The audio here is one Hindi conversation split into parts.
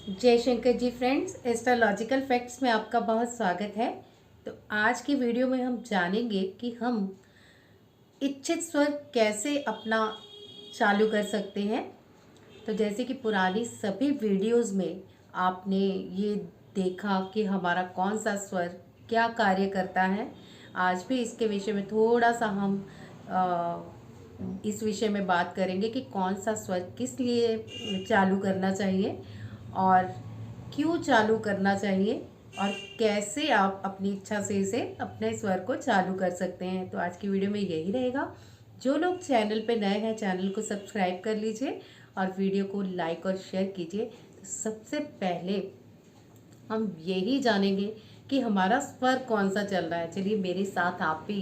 जय Shankar ji friends, astrological facts में आपका बहुत स्वागत है। तो आज की वीडियो में हम जानेंगे कि हम इच्छित स्वर कैसे अपना चालू कर सकते हैं। तो जैसे कि पुरानी सभी वीडियोस में आपने ये देखा कि हमारा कौन सा स्वर क्या कार्य करता है। आज भी इसके विषय में थोड़ा सा हम इस विषय में बात करेंगे कि कौन सा स्वर किस लिए चालू करना चाहिए और क्यों चालू करना चाहिए और कैसे आप अपनी इच्छा से इसे अपने स्वर को चालू कर सकते हैं। तो आज की वीडियो में यही रहेगा। जो लोग चैनल पे नए हैं चैनल को सब्सक्राइब कर लीजिए और वीडियो को लाइक और शेयर कीजिए। तो सबसे पहले हम यही जानेंगे कि हमारा स्वर कौन सा चल रहा है। चलिए मेरे साथ आप भी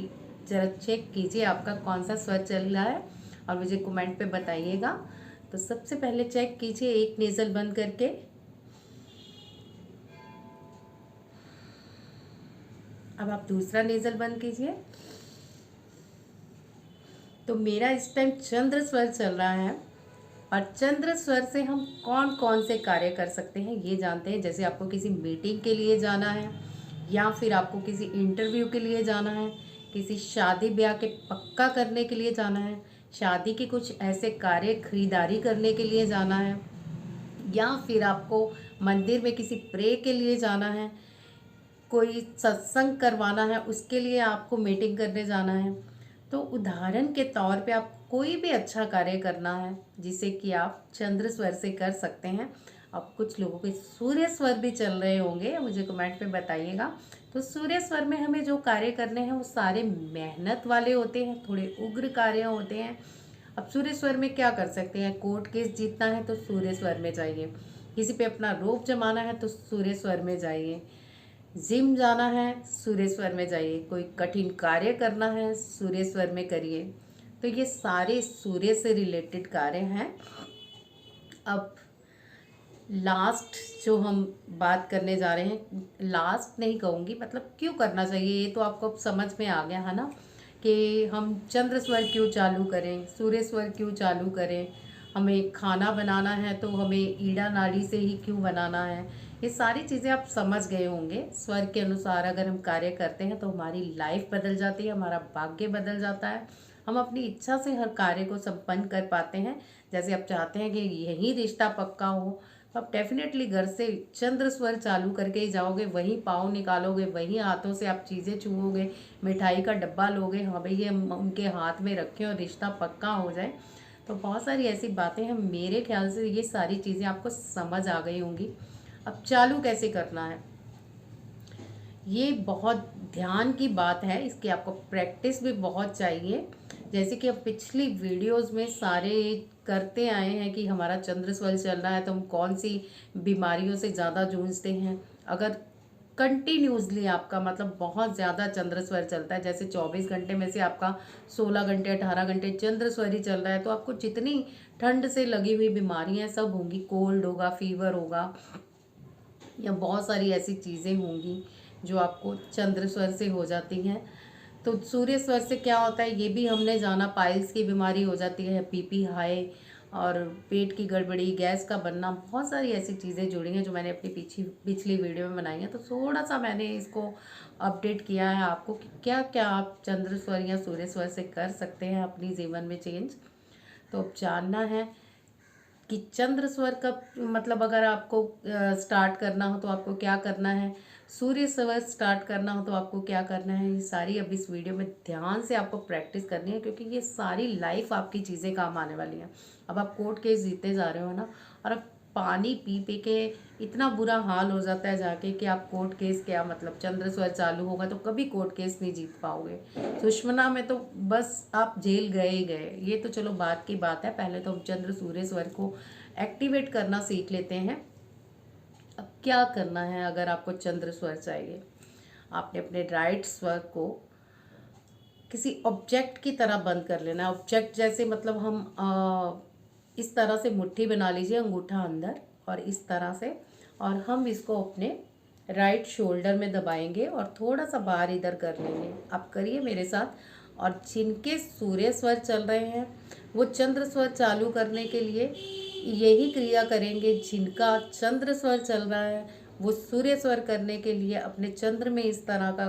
जरा चेक कीजिए आपका कौन सा स्वर चल रहा है और मुझे कमेंट पे बताइएगा। तो सबसे पहले चेक कीजिए एक नेज़ल बंद करके। अब आप दूसरा नेज़ल बंद कीजिए। तो मेरा इस टाइम चंद्र स्वर चल रहा है और चंद्र स्वर से हम कौन कौन से कार्य कर सकते हैं ये जानते हैं। जैसे आपको किसी मीटिंग के लिए जाना है या फिर आपको किसी इंटरव्यू के लिए जाना है, किसी शादी ब्याह के पक्का करने के लिए जाना है, शादी के कुछ ऐसे कार्य खरीदारी करने के लिए जाना है, या फिर आपको मंदिर में किसी प्रे के लिए जाना है, कोई सत्संग करवाना है उसके लिए आपको मीटिंग करने जाना है। तो उदाहरण के तौर पे आप कोई भी अच्छा कार्य करना है जिसे कि आप चंद्र स्वर से कर सकते हैं। अब कुछ लोगों के सूर्य स्वर भी चल रहे होंगे, मुझे कमेंट में बताइएगा। तो सूर्य स्वर में हमें जो कार्य करने हैं वो सारे मेहनत वाले होते हैं, थोड़े उग्र कार्य होते हैं। अब सूर्य स्वर में क्या कर सकते हैं, कोर्ट केस जीतना है तो सूर्य स्वर में जाइए, किसी पे अपना रोप जमाना है तो सूर्य स्वर में जाइए, जिम जाना है सूर्य स्वर में जाइए, कोई कठिन कार्य करना है सूर्य स्वर में करिए। तो ये सारे सूर्य से रिलेटेड कार्य हैं। अब लास्ट जो हम बात करने जा रहे हैं, लास्ट नहीं कहूँगी, मतलब क्यों करना चाहिए ये तो आपको अब समझ में आ गया है ना कि हम चंद्र स्वर क्यों चालू करें, सूर्य स्वर क्यों चालू करें, हमें खाना बनाना है तो हमें ईड़ा नाड़ी से ही क्यों बनाना है। ये सारी चीज़ें आप समझ गए होंगे। स्वर के अनुसार अगर हम कार्य करते हैं तो हमारी लाइफ बदल जाती है, हमारा भाग्य बदल जाता है, हम अपनी इच्छा से हर कार्य को संपन्न कर पाते हैं। जैसे आप चाहते हैं कि यही रिश्ता पक्का हो तो आप डेफिनेटली घर से चंद्र स्वर चालू करके ही जाओगे, वहीं पाँव निकालोगे, वहीं हाथों से आप चीज़ें छुओगे, मिठाई का डब्बा लोगे, हाँ भाई ये उनके हाथ में रखें और रिश्ता पक्का हो जाए। तो बहुत सारी ऐसी बातें हैं, मेरे ख्याल से ये सारी चीज़ें आपको समझ आ गई होंगी। अब चालू कैसे करना है ये बहुत ध्यान की बात है, इसकी आपको प्रैक्टिस भी बहुत चाहिए। जैसे कि अब पिछली वीडियोस में सारे करते आए हैं कि हमारा चंद्र स्वर चल रहा है तो हम कौन सी बीमारियों से ज़्यादा जूझते हैं। अगर कंटिन्यूसली आपका मतलब बहुत ज़्यादा चंद्र स्वर चलता है, जैसे 24 घंटे में से आपका 16 घंटे 18 घंटे चंद्र स्वर ही चल रहा है, तो आपको जितनी ठंड से लगी हुई बीमारियां सब होंगी, कोल्ड होगा, फीवर होगा, या बहुत सारी ऐसी चीज़ें होंगी जो आपको चंद्र स्वर से हो जाती हैं। तो सूर्य स्वर से क्या होता है ये भी हमने जाना, पाइल्स की बीमारी हो जाती है, बीपी हाई और पेट की गड़बड़ी, गैस का बनना, बहुत सारी ऐसी चीज़ें जुड़ी हैं जो मैंने अपनी पिछली वीडियो में बनाई हैं। तो थोड़ा सा मैंने इसको अपडेट किया है आपको कि क्या क्या आप चंद्र स्वर या सूर्य स्वर से कर सकते हैं अपनी जीवन में चेंज। तो अब जानना है कि चंद्र स्वर का मतलब अगर आपको स्टार्ट करना हो तो आपको क्या करना है, सूर्य स्वर स्टार्ट करना हो तो आपको क्या करना है, ये सारी अब इस वीडियो में ध्यान से आपको प्रैक्टिस करनी है, क्योंकि ये सारी लाइफ आपकी चीज़ें काम आने वाली हैं। अब आप कोर्ट केस जीतते जा रहे हो ना, और अब पानी पी पी के इतना बुरा हाल हो जाता है जाके कि आप कोर्ट केस क्या मतलब चंद्र स्वर चालू होगा तो कभी कोर्ट केस नहीं जीत पाओगे। सुषमना में तो बस आप जेल गए ही गए। ये तो चलो बात की बात है, पहले तो हम चंद्र सूर्य स्वर को एक्टिवेट करना सीख लेते हैं। अब क्या करना है, अगर आपको चंद्र स्वर चाहिए, आपने अपने राइट स्वर को किसी ऑब्जेक्ट की तरह बंद कर लेना है। ऑब्जेक्ट जैसे मतलब हम इस तरह से मुट्ठी बना लीजिए, अंगूठा अंदर और इस तरह से, और हम इसको अपने राइट शोल्डर में दबाएंगे और थोड़ा सा बाहर इधर कर लेंगे। आप करिए मेरे साथ। और जिनके सूर्य स्वर चल रहे हैं वो चंद्र स्वर चालू करने के लिए यही क्रिया करेंगे। जिनका चंद्र स्वर चल रहा है वो सूर्य स्वर करने के लिए अपने चंद्र में इस तरह का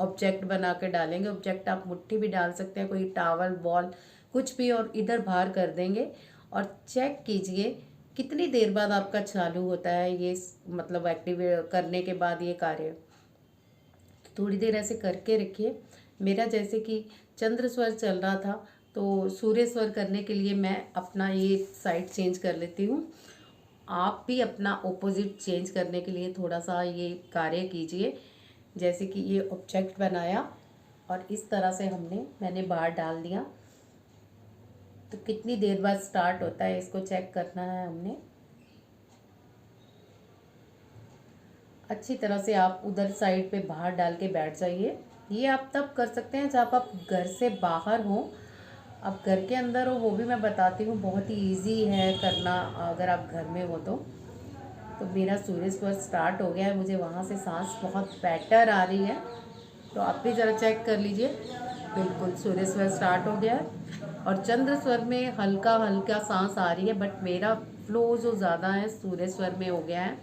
ऑब्जेक्ट बना के डालेंगे। ऑब्जेक्ट आप मुट्ठी भी डाल सकते हैं, कोई टावल बॉल कुछ भी, और इधर बाहर कर देंगे और चेक कीजिए कितनी देर बाद आपका चालू होता है ये, मतलब एक्टिवेट करने के बाद ये कार्य। थोड़ी देर ऐसे करके रखिए। मेरा जैसे कि चंद्र स्वर चल रहा था तो सूर्य स्वर करने के लिए मैं अपना ये साइड चेंज कर लेती हूँ। आप भी अपना ऑपोजिट चेंज करने के लिए थोड़ा सा ये कार्य कीजिए। जैसे कि ये ऑब्जेक्ट बनाया और इस तरह से मैंने बाहर डाल दिया। तो कितनी देर बाद स्टार्ट होता है इसको चेक करना है हमने। अच्छी तरह से आप उधर साइड पे बाहर डाल के बैठ जाइए। ये आप तब कर सकते हैं जब आप घर से बाहर हो। अब घर के अंदर हो वो भी मैं बताती हूँ, बहुत ही ईजी है करना अगर आप घर में हो तो मेरा सूर्य स्वर स्टार्ट हो गया है, मुझे वहाँ से सांस बहुत बेटर आ रही है। तो आप भी ज़रा चेक कर लीजिए। बिल्कुल सूर्य स्वर स्टार्ट हो गया है और चंद्र स्वर में हल्का हल्का सांस आ रही है, बट मेरा फ्लो जो ज़्यादा है सूर्य स्वर में हो गया है।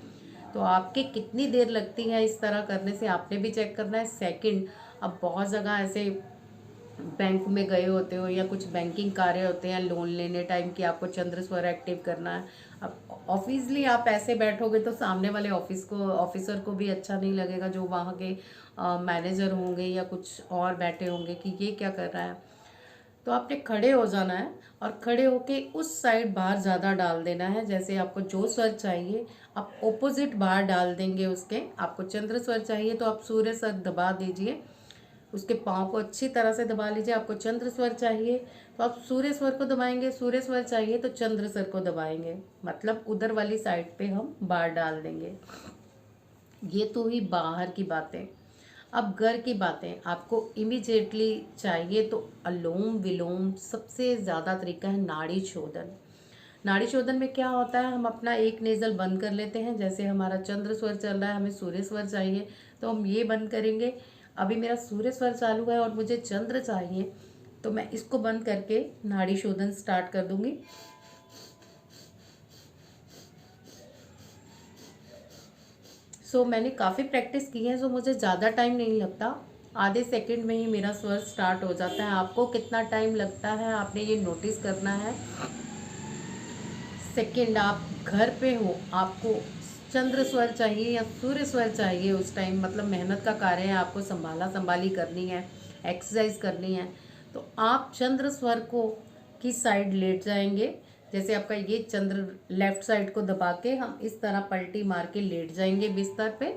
तो आपके कितनी देर लगती है इस तरह करने से आपने भी चेक करना है। सेकंड, अब बहुत जगह ऐसे बैंक में गए होते हो या कुछ बैंकिंग कार्य होते हैं लोन लेने टाइम कि आपको चंद्र स्वर एक्टिव करना है। अब ऑफिसली आप ऐसे बैठोगे तो सामने वाले ऑफिसर को भी अच्छा नहीं लगेगा, जो वहाँ के मैनेजर होंगे या कुछ और बैठे होंगे कि ये क्या कर रहा है। तो आपने खड़े हो जाना है और खड़े होके उस साइड बाहर ज़्यादा डाल देना है। जैसे आपको जो स्वर चाहिए आप ऑपोजिट बाहर डाल देंगे उसके। आपको चंद्र स्वर चाहिए तो आप सूर्य स्वर दबा दीजिए, उसके पाँव को अच्छी तरह से दबा लीजिए। आपको चंद्र स्वर चाहिए तो आप सूर्य स्वर को दबाएंगे, सूर्य स्वर चाहिए तो चंद्र स्वर को दबाएंगे, मतलब उधर वाली साइड पे हम बाहर डाल देंगे। ये तो ही बाहर की बातें। अब घर की बातें आपको इमीडिएटली चाहिए तो अलोम विलोम सबसे ज़्यादा तरीका है नाड़ी शोधन। नाड़ी शोधन में क्या होता है, हम अपना एक नेज़ल बंद कर लेते हैं। जैसे हमारा चंद्र स्वर चल रहा है, हमें सूर्य स्वर चाहिए तो हम ये बंद करेंगे। अभी मेरा सूर्य स्वर चालू है और मुझे चंद्र चाहिए तो मैं इसको बंद करके नाड़ी शोधन स्टार्ट कर दूंगी। मैंने काफ़ी प्रैक्टिस की है, मुझे ज़्यादा टाइम नहीं लगता, आधे सेकंड में ही मेरा स्वर स्टार्ट हो जाता है। आपको कितना टाइम लगता है आपने ये नोटिस करना है। सेकंड, आप घर पे हो, आपको चंद्र स्वर चाहिए या सूर्य स्वर चाहिए उस टाइम, मतलब मेहनत का कार्य है, आपको संभाली करनी है, एक्सरसाइज करनी है, तो आप चंद्र स्वर को की साइड लेट जाएंगे। जैसे आपका ये चंद्र लेफ्ट साइड को दबा के हम इस तरह पलटी मार के लेट जाएंगे बिस्तर पे,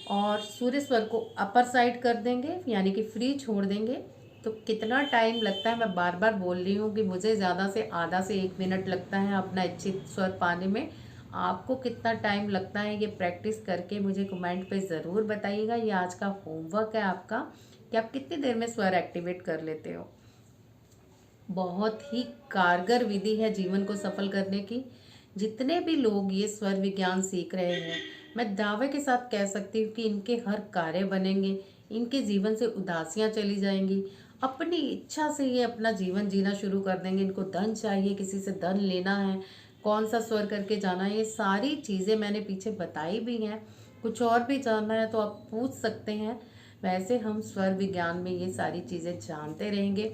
और सूर्य स्वर को अपर साइड कर देंगे यानी कि फ्री छोड़ देंगे। तो कितना टाइम लगता है, मैं बार बार बोल रही हूँ कि मुझे ज़्यादा से आधा से 1 मिनट लगता है अपना इच्छित स्वर पाने में। आपको कितना टाइम लगता है ये प्रैक्टिस करके मुझे कमेंट पे ज़रूर बताइएगा। ये आज का होमवर्क है आपका कि आप कितनी देर में स्वर एक्टिवेट कर लेते हो। बहुत ही कारगर विधि है जीवन को सफल करने की। जितने भी लोग ये स्वर विज्ञान सीख रहे हैं, मैं दावे के साथ कह सकती हूँ कि इनके हर कार्य बनेंगे, इनके जीवन से उदासियाँ चली जाएंगी, अपनी इच्छा से ये अपना जीवन जीना शुरू कर देंगे। इनको धन चाहिए, किसी से धन लेना है, कौन सा स्वर करके जाना है, ये सारी चीज़ें मैंने पीछे बताई भी हैं। कुछ और भी जानना है तो आप पूछ सकते हैं। वैसे हम स्वर विज्ञान में ये सारी चीज़ें जानते रहेंगे।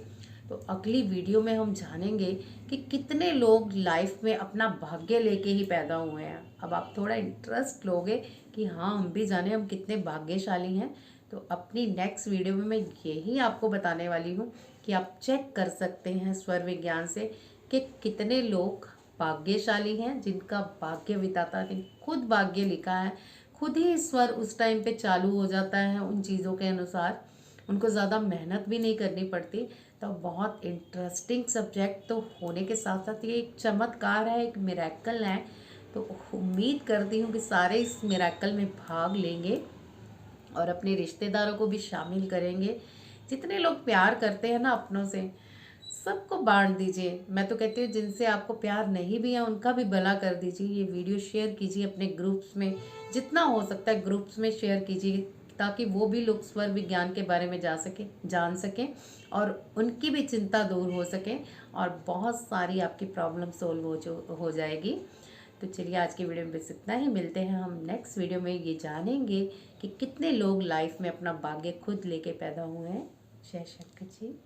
तो अगली वीडियो में हम जानेंगे कि कितने लोग लाइफ में अपना भाग्य लेके ही पैदा हुए हैं। अब आप थोड़ा इंटरेस्ट लोगे कि हाँ हम भी जाने हम कितने भाग्यशाली हैं। तो अपनी नेक्स्ट वीडियो में मैं यही आपको बताने वाली हूँ कि आप चेक कर सकते हैं स्वर विज्ञान से कि कितने लोग भाग्यशाली हैं, जिनका भाग्य विधाता ने खुद भाग्य लिखा है, खुद ही स्वर उस टाइम पे चालू हो जाता है उन चीज़ों के अनुसार, उनको ज़्यादा मेहनत भी नहीं करनी पड़ती। तो बहुत इंटरेस्टिंग सब्जेक्ट तो होने के साथ साथ ये एक चमत्कार है, एक मिरेकल है। तो उम्मीद करती हूँ कि सारे इस मिरेकल में भाग लेंगे और अपने रिश्तेदारों को भी शामिल करेंगे। जितने लोग प्यार करते हैं ना अपनों से, सबको बांट दीजिए। मैं तो कहती हूँ जिनसे आपको प्यार नहीं भी है उनका भी भला कर दीजिए। ये वीडियो शेयर कीजिए अपने ग्रुप्स में, जितना हो सकता है ग्रुप्स में शेयर कीजिए ताकि वो भी लोग स्वर विज्ञान के बारे में जान सकें और उनकी भी चिंता दूर हो सके और बहुत सारी आपकी प्रॉब्लम सोल्व हो जाएगी। तो चलिए आज की वीडियो में बस इतना ही। मिलते हैं हम नेक्स्ट वीडियो में। ये जानेंगे कि कितने लोग लाइफ में अपना भाग्य खुद लेके पैदा हुए हैं। जय शंकर जी।